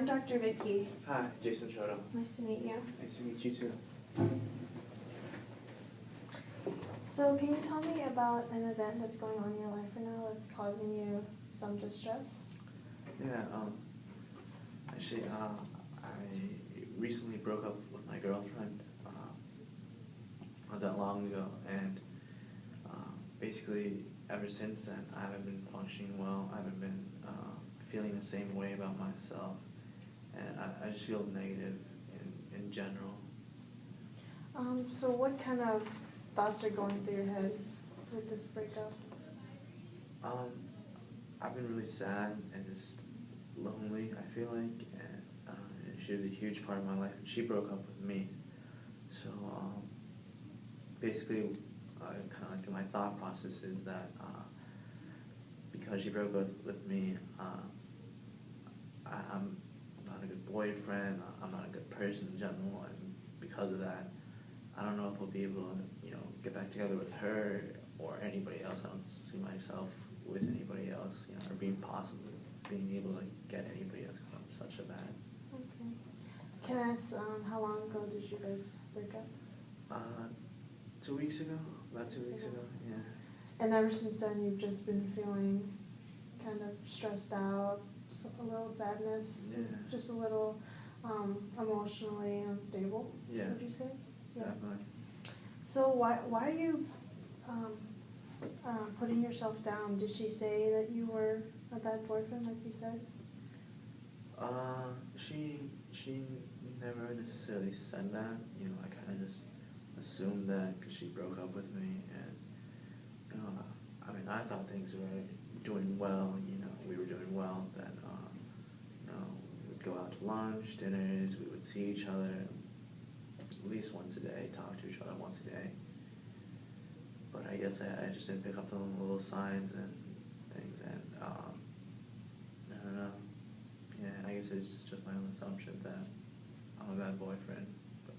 I'm Dr. Vicky. Hi, Jason Shoto. Nice to meet you. Nice to meet you too. So can you tell me about an event that's going on in your life right now that's causing you some distress? Yeah, actually, I recently broke up with my girlfriend not that long ago, and basically ever since then I haven't been functioning well. I haven't been feeling the same way about myself, and I just feel negative in general. So what kind of thoughts are going through your head with this breakup? I've been really sad and just lonely, I feel like, and she was a huge part of my life, and she broke up with me. So basically, kind of like my thought process is that because she broke up with me, I'm not a good boyfriend, I'm not a good person in general, and because of that, I don't know if I'll be able to, get back together with her or anybody else. I don't see myself with anybody else, or being able to get anybody else because I'm such a bad. Okay. Can I ask, how long ago did you guys break up? 2 weeks ago, about 2 weeks ago, yeah. And ever since then, you've just been feeling kind of stressed out, a little sadness, Yeah. just a little emotionally unstable, Yeah. would you say? Yeah. Definitely. So why are you putting yourself down? Did she say that you were a bad boyfriend, like you said? She never necessarily said that. I kind of just assumed that because she broke up with me, and I thought things were doing well. We were doing well. That we would go out to lunch, dinners. We would see each other at least once a day, talk to each other once a day. But I guess I just didn't pick up on the little signs and things, and I don't know. Yeah, I guess it's just my own assumption that I'm a bad boyfriend. But,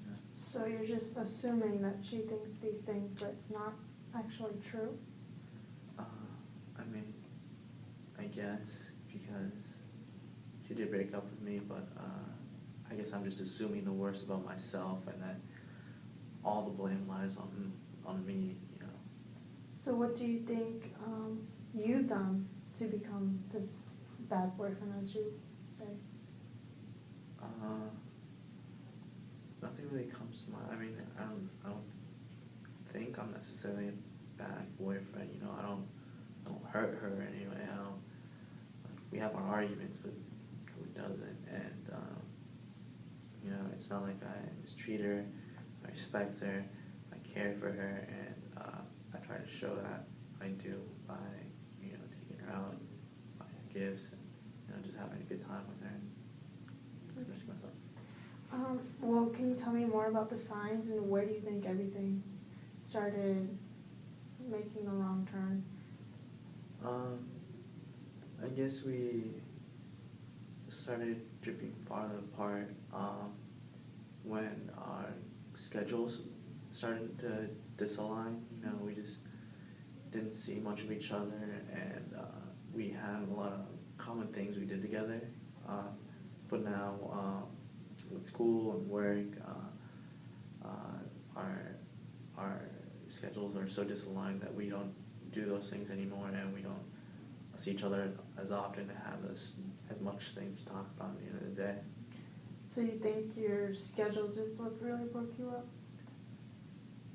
yeah. So you're just assuming that she thinks these things, but it's not actually true? I guess because she did break up with me, but I guess I'm just assuming the worst about myself, and that all the blame lies on me. So what do you think you've done to become this bad boyfriend, as you say? Nothing really comes to mind. I don't think I'm necessarily a bad boyfriend. I don't hurt her anyway. We have our arguments, but who doesn't? And it's not like I mistreat her. I respect her. I care for her, and I try to show that I do by taking her out, buying her gifts, and just having a good time with her and expressing myself. Well, can you tell me more about the signs, and where do you think everything started making a wrong turn? I guess we started drifting farther apart when our schedules started to disalign. We just didn't see much of each other, and we had a lot of common things we did together. But now, with school and work, our schedules are so disaligned that we don't do those things anymore, and we don't see each other as often to have as much things to talk about at the end of the day. So you think your schedules is what really broke you up?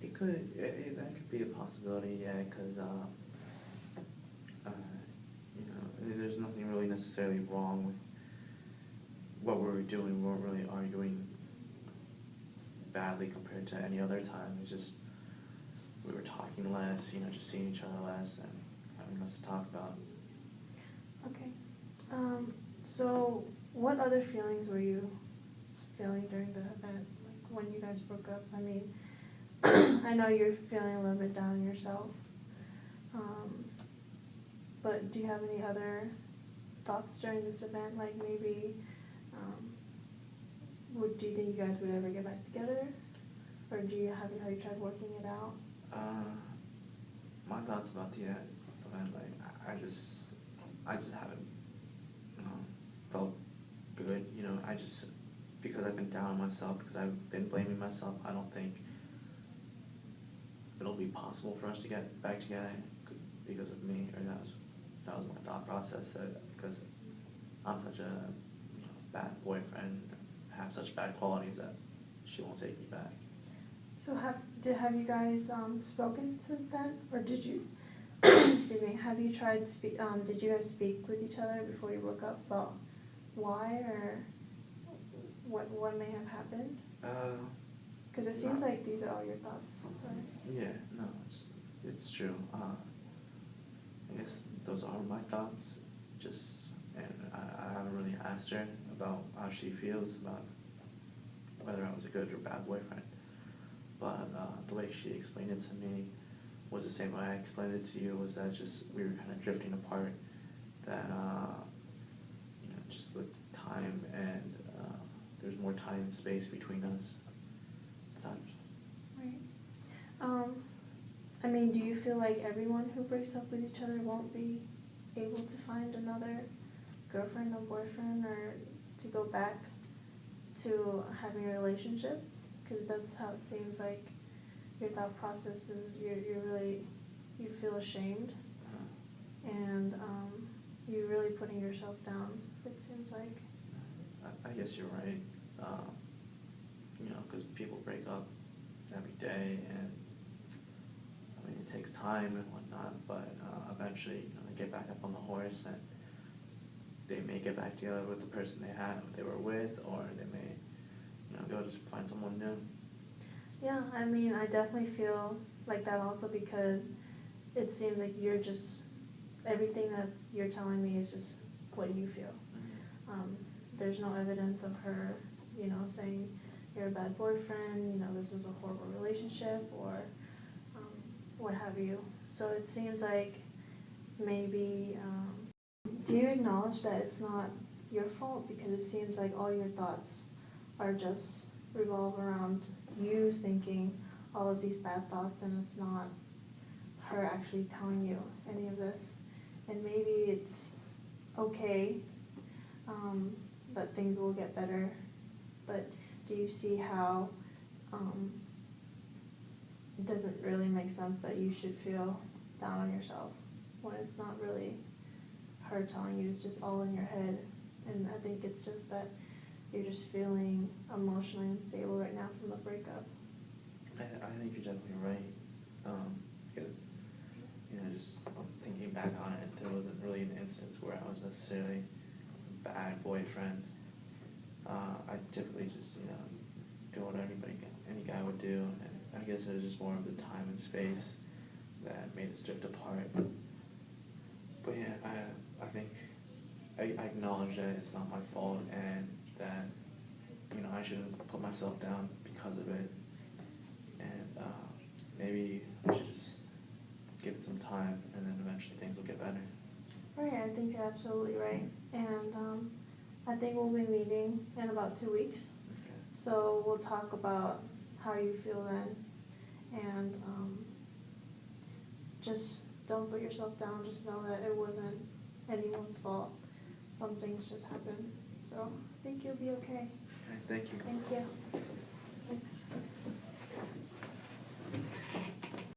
It could, that could be a possibility, yeah, because, there's nothing really necessarily wrong with what we were doing. We weren't really arguing badly compared to any other time. It's just we were talking less, just seeing each other less and having less to talk about. Okay. So what other feelings were you feeling during the event, like when you guys broke up? I know you're feeling a little bit down on yourself, but do you have any other thoughts during this event? Like maybe, do you think you guys would ever get back together, or have you tried working it out? My thoughts about the event, I just haven't felt good just, because I've been down on myself, because I've been blaming myself, I don't think it'll be possible for us to get back together because of me, or that was my thought process, because I'm such a bad boyfriend, have such bad qualities that she won't take me back. So have you guys spoken since then, or did you? Excuse me. Have you tried did you guys speak with each other before you broke up about why or what may have happened? Because it seems like these are all your thoughts. Sorry. Yeah, no, it's true. I guess those are my thoughts. And I haven't really asked her about how she feels about whether I was a good or bad boyfriend. But the way she explained it to me was the same way I explained it to you, was that just we were kind of drifting apart, that just with time and there's more time and space between us at times. Right. I mean, do you feel like everyone who breaks up with each other won't be able to find another girlfriend or boyfriend, or to go back to having a relationship? Because that's how it seems like your thought process is. You feel ashamed, and you're really putting yourself down, it seems like. I guess you're right. Because people break up every day, and I mean, it takes time and whatnot, but eventually, they get back up on the horse, and they may get back together with the person they were with, or they may, go just find someone new. Yeah, I mean, I definitely feel like that also, because it seems like everything that you're telling me is just what you feel. There's no evidence of her, saying you're a bad boyfriend, this was a horrible relationship, or what have you. So it seems like maybe, do you acknowledge that it's not your fault? Because it seems like all your thoughts are just revolve around you thinking all of these bad thoughts, and it's not her actually telling you any of this. And maybe it's okay that things will get better, but do you see how it doesn't really make sense that you should feel down on yourself when it's not really her telling you, it's just all in your head? And I think it's just that you're just feeling emotionally unstable right now from the breakup. I think you're definitely right, because just thinking back on it, there wasn't really an instance where I was necessarily a bad boyfriend. I typically just do what any guy would do, and I guess it was just more of the time and space that made us drift apart. But yeah, I think I acknowledge that it's not my fault, and that I shouldn't put myself down because of it, and maybe I should just give it some time, and then eventually things will get better. Right, I think you're absolutely right, and I think we'll be meeting in about 2 weeks. Okay. So we'll talk about how you feel then, and just don't put yourself down. Just know that it wasn't anyone's fault. Some things just happen. So I think you'll be okay. Okay, thank you. Thank you. Thanks.